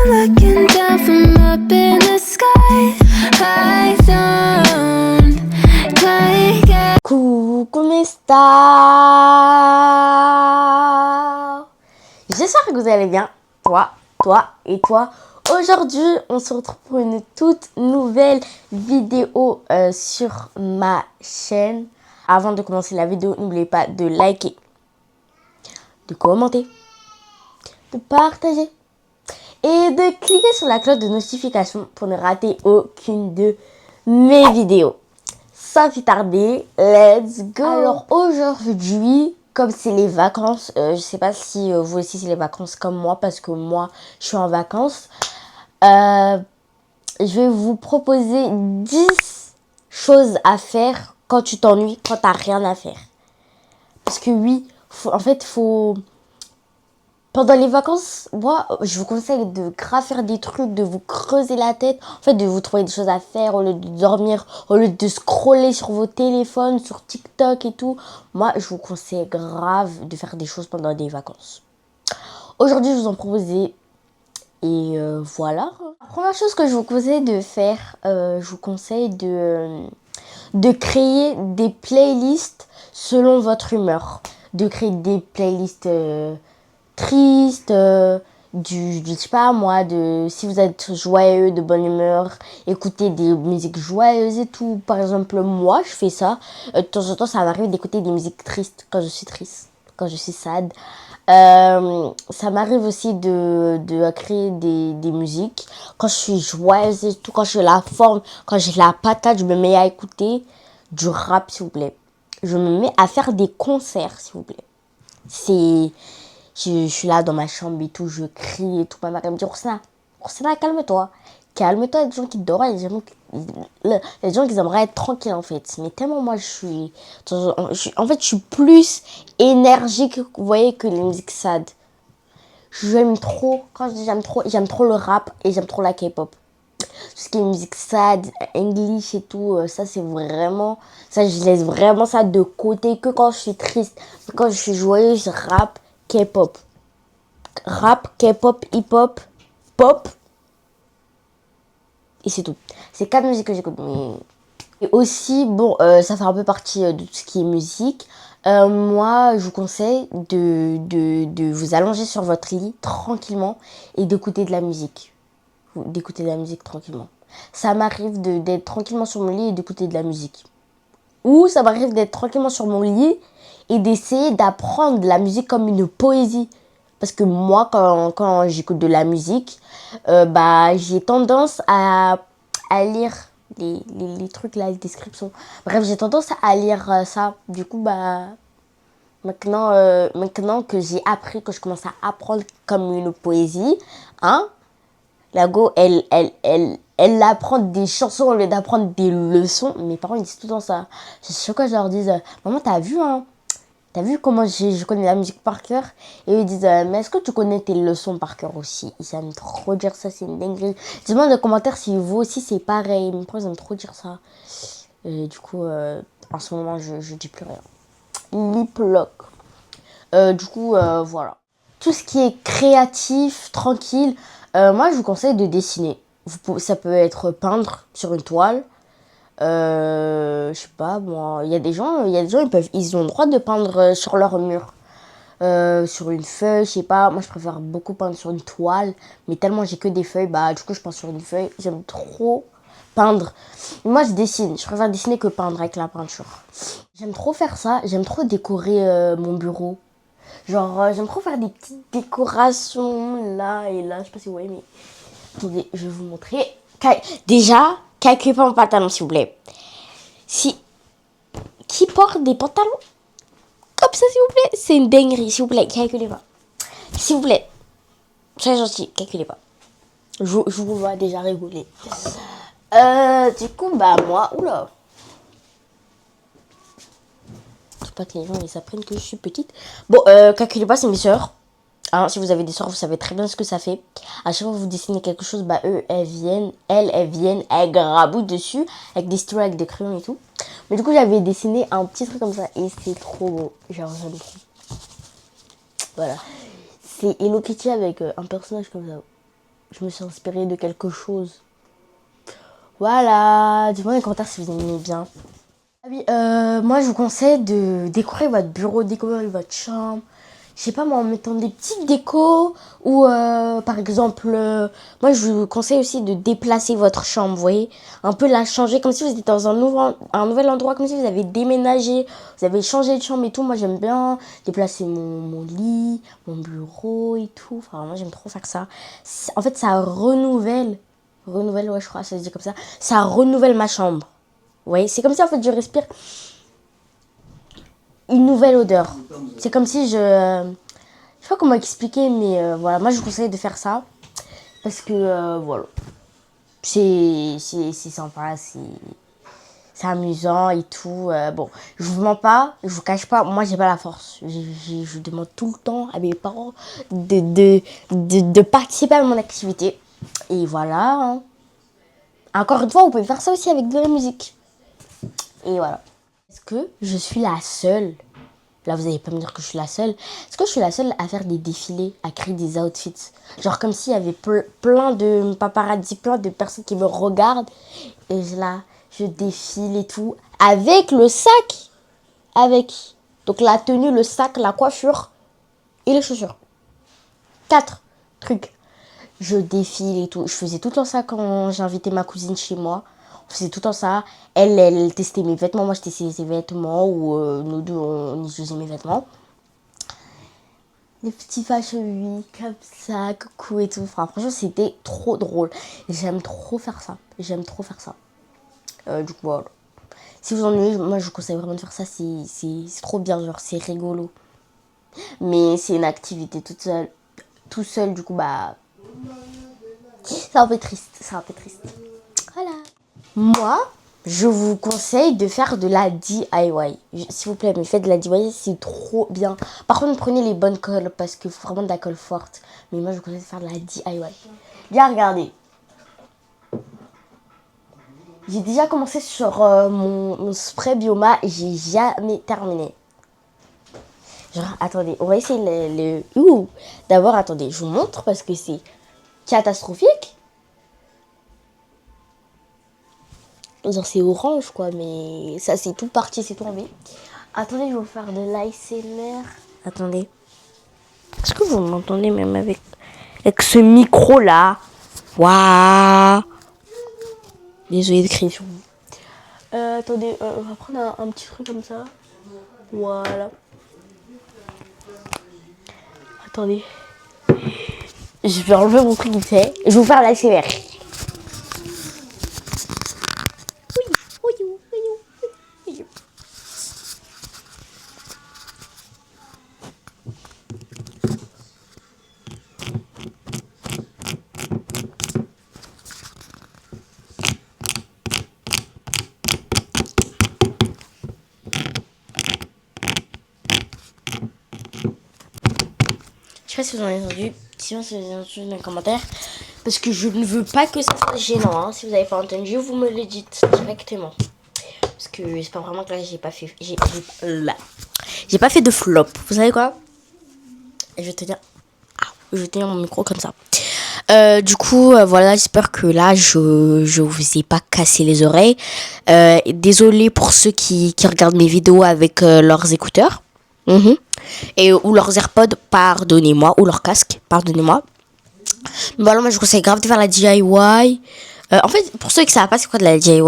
looking down from up in the sky. I don't take it. Come sta? J'espère que vous allez bien, toi et toi. Aujourd'hui, on se retrouve pour une toute nouvelle vidéo sur ma chaîne. Avant de commencer la vidéo, n'oubliez pas de liker, de commenter, de partager et de cliquer sur la cloche de notification pour ne rater aucune de mes vidéos. Sans plus tarder, let's go! Alors aujourd'hui, comme c'est les vacances, je sais pas si vous aussi c'est les vacances comme moi, parce que moi je suis en vacances. Je vais vous proposer 10 choses à faire quand tu t'ennuies, quand t'as rien à faire. Parce que oui, faut... Pendant les vacances, moi, je vous conseille de grave faire des trucs, de vous creuser la tête. En fait, de vous trouver des choses à faire au lieu de dormir, au lieu de scroller sur vos téléphones, sur TikTok et tout. Moi, je vous conseille grave de faire des choses pendant des vacances. Aujourd'hui, je vous en proposais et voilà. La première chose que je vous conseille de faire, je vous conseille de créer des playlists selon votre humeur. De créer des playlists triste, je sais pas moi, si vous êtes joyeux, de bonne humeur, écoutez des musiques joyeuses et tout. Par exemple, moi, je fais ça. De temps en temps, ça m'arrive d'écouter des musiques tristes quand je suis triste, quand je suis sad. Ça m'arrive aussi de créer des musiques quand je suis joyeuse et tout, quand j'ai la forme, quand j'ai la patate, je me mets à écouter du rap, s'il vous plaît. Je me mets à faire des concerts, s'il vous plaît. Je suis là dans ma chambre et tout, je crie et tout. Ma mère me dit, Roussina, calme-toi. Calme-toi, il y a des gens qui dorment, il y a des gens qui aimeraient être tranquilles en fait. Mais tellement moi en fait, je suis plus énergique, vous voyez, que les musiques sad. J'aime trop, quand je dis j'aime trop le rap et j'aime trop la K-pop. Tout ce qui est musique sad, English et tout, ça c'est vraiment, ça je laisse vraiment ça de côté que quand je suis triste. Quand je suis joyeuse, rap, K-pop. Rap, K-pop, hip-hop, pop. Et c'est tout. C'est 4 musiques que j'écoute. Et aussi, bon, ça fait un peu partie de tout ce qui est musique. Moi, je vous conseille de vous allonger sur votre lit tranquillement et d'écouter de la musique. D'écouter de la musique tranquillement. Ça m'arrive d'être tranquillement sur mon lit et d'écouter de la musique. Ou ça m'arrive d'être tranquillement sur mon lit et d'essayer d'apprendre la musique comme une poésie. Parce que moi, quand j'écoute de la musique, j'ai tendance à lire les trucs là, les descriptions. Bref, j'ai tendance à lire ça. Du coup, maintenant que j'ai appris, que je commence à apprendre comme une poésie, hein, la go, elle apprend des chansons au lieu d'apprendre des leçons. Mes parents, ils disent tout le temps ça. Chaque fois, je leur dis, maman, t'as vu, hein? T'as vu comment je connais la musique par cœur? Et ils disent, mais est-ce que tu connais tes leçons par cœur aussi? Ils aiment trop dire ça, c'est une dinguerie. Dis-moi dans les commentaires si vous aussi c'est pareil. Mes parents, ils aiment trop dire ça. Et du coup, en ce moment, je dis plus rien. Lip lock. Voilà. Tout ce qui est créatif, tranquille, moi, je vous conseille de dessiner. Ça peut être peindre sur une toile. Je sais pas moi, il y a des gens ils ont le droit de peindre sur leur mur, sur une feuille, je sais pas, moi je préfère beaucoup peindre sur une toile, mais tellement j'ai que des feuilles, du coup je peins sur une feuille. J'aime trop peindre. Moi je dessine, je préfère dessiner que peindre avec la peinture. J'aime trop faire ça, j'aime trop décorer mon bureau. Genre j'aime trop faire des petites décorations là et là, je sais pas si vous voyez, mais attendez, je vais vous montrer. Déjà, calculez pas mon pantalon, s'il vous plaît. Qui porte des pantalons comme ça, s'il vous plaît? C'est une dinguerie, s'il vous plaît, calculez pas. S'il vous plaît, soyez gentil, calculez pas. Je vous vois déjà rigoler. Du coup, moi, oula. Faut pas que les gens ils apprennent que je suis petite. Bon, calculez pas, c'est mes soeurs. Hein, si vous avez des soeurs, vous savez très bien ce que ça fait. À chaque fois que vous dessinez quelque chose, elles viennent, elles graboutent dessus avec des stylos, avec des crayons et tout. Mais du coup, j'avais dessiné un petit truc comme ça et c'est trop beau. Genre, j'aime trop. Voilà. C'est Hello Kitty avec un personnage comme ça. Je me suis inspirée de quelque chose. Voilà, dites-moi dans les commentaires si vous aimez bien. Ah oui, moi je vous conseille de décorer votre bureau, décorer votre chambre. Je sais pas moi, en mettant des petites décos ou par exemple, moi je vous conseille aussi de déplacer votre chambre, vous voyez, un peu la changer comme si vous étiez dans un nouvel endroit, comme si vous avez déménagé, vous avez changé de chambre et tout. Moi j'aime bien déplacer mon lit, mon bureau et tout. Enfin, moi j'aime trop faire ça. En fait, ça renouvelle, ouais, je crois, ça se dit comme ça renouvelle ma chambre. Vous voyez, c'est comme si en fait je respire une nouvelle odeur. C'est comme si je sais pas comment expliquer, mais voilà, moi je vous conseille de faire ça. Parce que voilà, c'est sympa, c'est amusant et tout. Bon, je vous mens pas, je vous cache pas, moi j'ai pas la force. Je demande tout le temps à mes parents de participer à mon activité. Et voilà. Hein. Encore une fois, vous pouvez faire ça aussi avec de la musique. Et voilà. Est-ce que je suis la seule? Là, vous allez pas me dire que je suis la seule. Est-ce que je suis la seule à faire des défilés, à créer des outfits? Genre comme s'il y avait plein de paparazzi, plein de personnes qui me regardent. Et là, je défile et tout. Avec le sac. Avec. Donc la tenue, le sac, la coiffure et les chaussures. 4 trucs. Je défile et tout. Je faisais tout le temps ça quand j'invitais ma cousine chez moi. On faisait tout le temps ça. Elle testait mes vêtements. Moi, je testais ses vêtements. Ou nous deux, on utilisait mes vêtements. Les petits fashion week, comme ça, coucou et tout. Enfin, franchement, c'était trop drôle. J'aime trop faire ça. Du coup, voilà. Si vous ennuyez, moi, je vous conseille vraiment de faire ça. C'est trop bien. Genre, c'est rigolo. Mais c'est une activité toute seule. Tout seul, du coup, bah... C'est un peu triste. Voilà. Moi, je vous conseille de faire de la DIY. S'il vous plaît, mais faites de la DIY, c'est trop bien. Par contre, prenez les bonnes colles parce qu'il faut vraiment de la colle forte. Mais moi, je vous conseille de faire de la DIY. Bien, regardez. J'ai déjà commencé sur mon spray Bioma et j'ai jamais terminé. Genre, attendez, on va essayer Ouh. D'abord, attendez, je vous montre parce que c'est catastrophique. Genre, c'est orange, quoi, mais ça, c'est tout parti, c'est tombé. Attendez, je vais vous faire de l'ASMR. Attendez. Est-ce que vous m'entendez même avec ce micro-là? Waouh. Désolée de crier sur vous. Attendez, on va prendre un petit truc comme ça. Voilà. Attendez. Je vais enlever mon truc vite fait. Je vais vous faire l'ASMR. Je sais pas si vous en avez entendu. Sinon, si vous avez entendu dans les commentaires. Parce que je ne veux pas que ça soit gênant. Hein. Si vous n'avez pas entendu, vous me le dites directement. Parce que j'espère vraiment que là, j'ai pas fait. J'ai pas fait de flop. Vous savez quoi? Je vais tenir mon micro comme ça. Du coup, voilà, j'espère que là, je vous ai pas cassé les oreilles. Désolée pour ceux qui regardent mes vidéos avec leurs écouteurs. Et ou leurs AirPods, pardonnez-moi, ou leur casque, pardonnez-moi. Mais voilà, moi je vous conseille grave de faire la DIY. En fait, pour ceux qui ne savent pas c'est quoi de la DIY,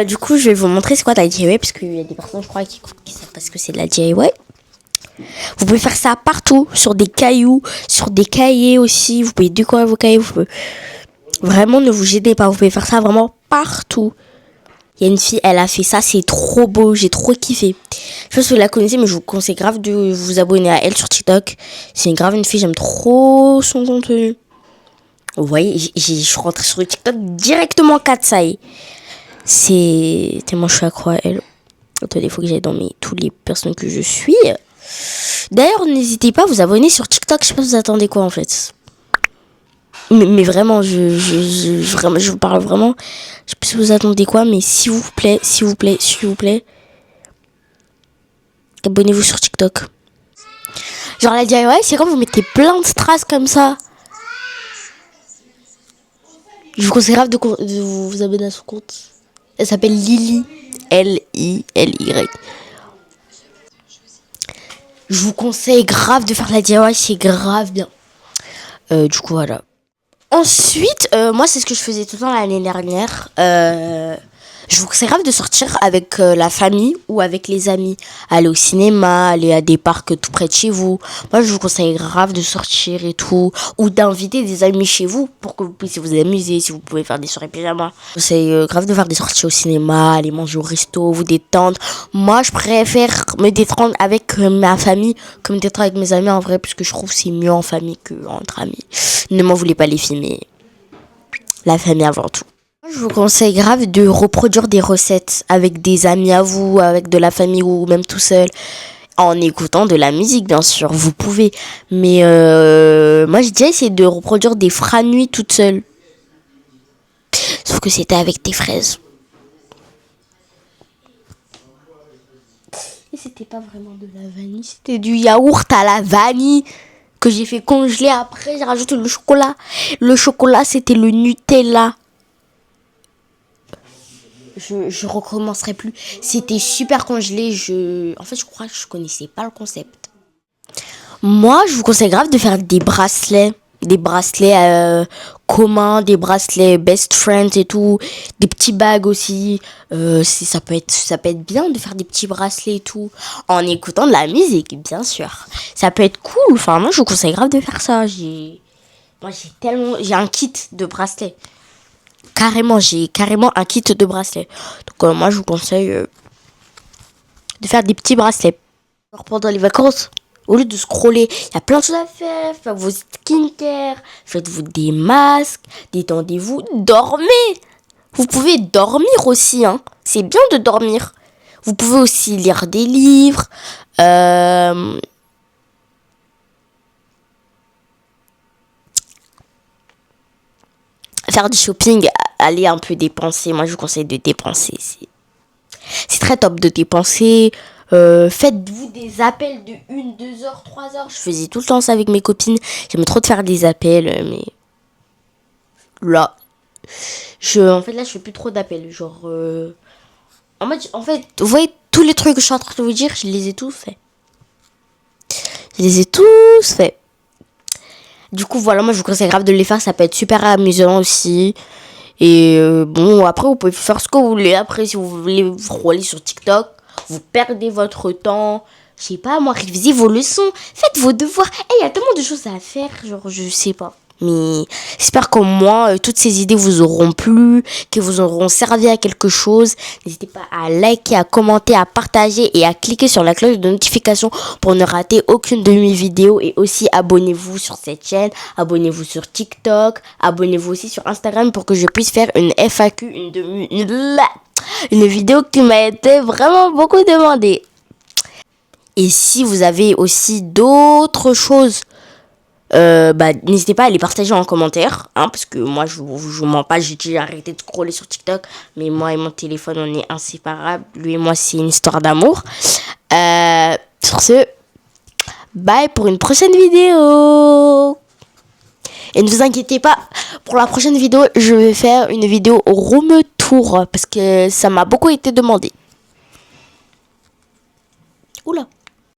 du coup, je vais vous montrer c'est quoi de la DIY, parce qu'il y a des personnes, je crois, qui savent pas ce que c'est de la DIY. Vous pouvez faire ça partout, sur des cailloux, sur des cahiers aussi. Vous pouvez décorer vos cahiers. Vraiment, ne vous gênez pas. Vous pouvez faire ça vraiment partout. Il y a une fille, elle a fait ça, c'est trop beau, j'ai trop kiffé. Je sais pas si vous la connaissez, mais je vous conseille grave de vous abonner à elle sur TikTok. C'est grave une fille, j'aime trop son contenu. Vous voyez, je suis rentrée sur le TikTok directement Katsai. C'est tellement je suis accro à elle. Attendez, il faut que j'aille dans toutes les personnes que je suis. D'ailleurs, n'hésitez pas à vous abonner sur TikTok, je sais pas si vous attendez quoi en fait. Mais vraiment, je vous parle vraiment. Je sais pas si vous attendez quoi, mais s'il vous plaît, abonnez-vous sur TikTok. Genre la DIY, c'est quand vous mettez plein de strass comme ça. Je vous conseille grave de vous abonner à son compte. Elle s'appelle Lily. Lily. Je vous conseille grave de faire la DIY, c'est grave bien. Du coup, voilà. Ensuite, moi, c'est ce que je faisais tout le temps l'année dernière. Je vous conseille grave de sortir avec la famille ou avec les amis. Aller au cinéma, aller à des parcs tout près de chez vous. Moi, je vous conseille grave de sortir et tout. Ou d'inviter des amis chez vous pour que vous puissiez vous amuser. Si vous pouvez faire des soirées pyjama. Je vous conseille grave de faire des sorties au cinéma, aller manger au resto, vous détendre. Moi, je préfère me détendre avec ma famille que me détendre avec mes amis en vrai. Parce que je trouve que c'est mieux en famille qu'entre amis. Ne m'en voulez pas les filmer. La famille avant tout. Je vous conseille grave de reproduire des recettes avec des amis à vous, avec de la famille ou même tout seul, en écoutant de la musique bien sûr, vous pouvez. Mais moi j'ai déjà essayé de reproduire des franui toute seule. Sauf que c'était avec des fraises. Et c'était pas vraiment de la vanille, c'était du yaourt à la vanille que j'ai fait congeler. Après j'ai rajouté le chocolat. Le chocolat c'était le Nutella. Je recommencerai plus. C'était super congelé. En fait, je crois que je connaissais pas le concept. Moi, je vous conseille grave de faire des bracelets. Des bracelets communs, des bracelets best friends et tout. Des petits bagues aussi. Ça peut être bien de faire des petits bracelets et tout. En écoutant de la musique, bien sûr. Ça peut être cool. Enfin, moi, je vous conseille grave de faire ça. J'ai un kit de bracelets. J'ai carrément un kit de bracelets. Donc moi je vous conseille de faire des petits bracelets. Alors, pendant les vacances, au lieu de scroller, il y a plein de choses à faire. Faites vos skincare, faites-vous des masques, détendez-vous, dormez. Vous pouvez dormir aussi, hein. C'est bien de dormir. Vous pouvez aussi lire des livres. Faire du shopping, aller un peu dépenser. Moi, je vous conseille de dépenser. C'est très top de dépenser. Faites-vous des appels de 1, 2 heures, 3 heures. Je faisais tout le temps ça avec mes copines. J'aimais trop de faire des appels, mais là, en fait, là, je fais plus trop d'appels. Genre, en fait, vous voyez tous les trucs que je suis en train de vous dire, je les ai tous faits. Du coup, voilà, moi je vous conseille grave de les faire, ça peut être super amusant aussi. Et bon, après, vous pouvez faire ce que vous voulez. Après, si vous voulez vous aller sur TikTok, vous perdez votre temps. Je sais pas, moi, révisez vos leçons, faites vos devoirs. Et il y a tellement de choses à faire, genre, je sais pas. Mais j'espère qu'au moins, toutes ces idées vous auront plu, qu'elles vous auront servi à quelque chose. N'hésitez pas à liker, à commenter, à partager et à cliquer sur la cloche de notification pour ne rater aucune de mes vidéos. Et aussi, abonnez-vous sur cette chaîne, abonnez-vous sur TikTok, abonnez-vous aussi sur Instagram pour que je puisse faire une FAQ, une vidéo qui m'a été vraiment beaucoup demandée. Et si vous avez aussi d'autres choses, n'hésitez pas à les partager en commentaire, hein, parce que moi je vous mens pas, j'ai déjà arrêté de scroller sur TikTok, mais moi et mon téléphone on est inséparables, lui et moi c'est une histoire d'amour. Sur ce, bye pour une prochaine vidéo. Et ne vous inquiétez pas, pour la prochaine vidéo je vais faire une vidéo au room tour parce que ça m'a beaucoup été demandé. Oula.